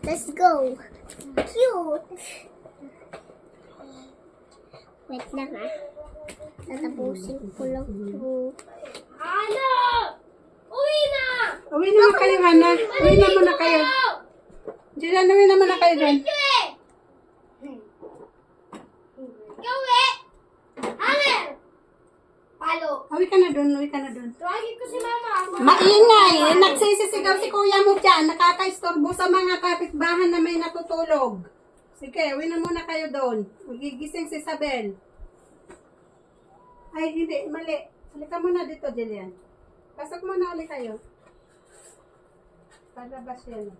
Let's go. Cute. Wait lang ah. Tatapusin ko lang ito. Hana! Uwi na! Uwi naman kayo, Hana. Uwi na muna kayo. Diyan, uwi na muna kayo din. Ikaw eh! Hana! Palo! Uwi ka na dun, uwi ka na dun. Tuwagin ko si mama. Maingay! Nagsisisigaw si kuya mo dyan. Nakakaistorbo sa mga kapitbahan na may natutulog. Sige, uwi na muna kayo doon. Magigising si Isabel. Ay, hindi. Mali. Halika muna dito, Jillian. Pasok muna ulit kayo. Palabas yan.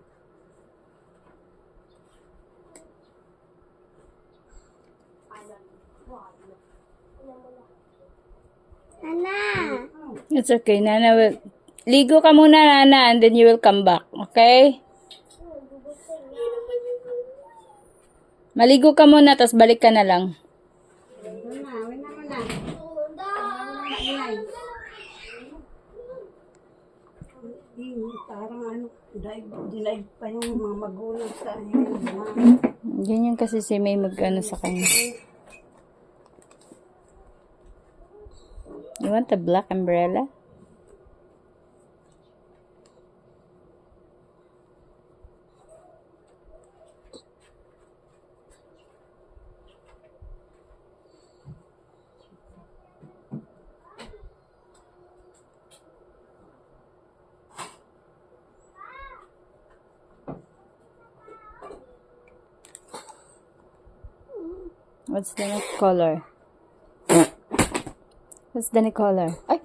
Nana. It's okay, Nana will... Ligo ka muna, Nana, and then you will come back. Okay? Maligo ka muna, tapos balik ka na lang. Uwi na muna. Parang ano, dilaig pa yung mga magulang sa akin. Ganyan kasi si May mag-ano sa kanya. You want a black umbrella? What's the next color? What's the next color? Ay!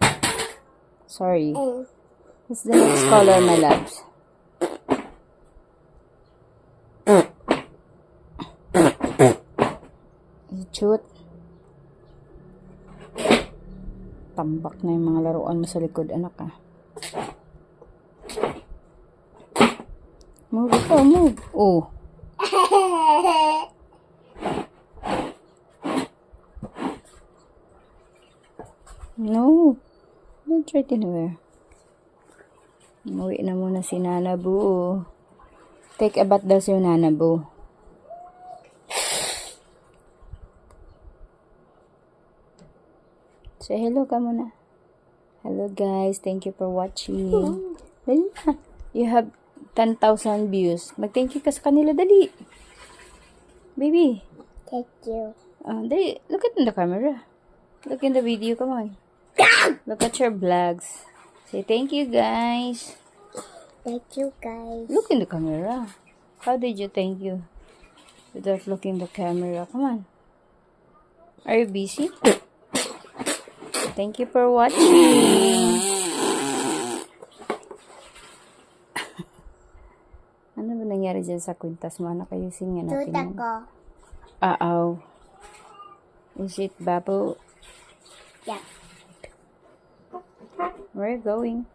Sorry. What's the next color, my loves? Is it cute? Tambak na yung mga laruan mo sa likod, anak ah. Move ito, move. Oh. No. Don't try it anywhere. Umuwi na muna si Nana Boo. Take a bath daw si Nana Boo. Say hello ka muna. Hello guys. Thank you for watching. Dali na. You have 10,000 views. Mag-thank you ka sa kanila. Dali. Baby. Thank you. Dali. Look at the camera. Look in the video. Come on. Look at your vlogs. Say thank you guys. Thank you guys. Look in the camera. How did you thank you? Without looking the camera. Come on. Are you busy? Thank you for watching. Ano ba nangyari dyan sa kwintas mo? Anak, ayusin nga natin. Tuta yan. ko. Uh-oh. Is it Babu? Yeah. Where are you going?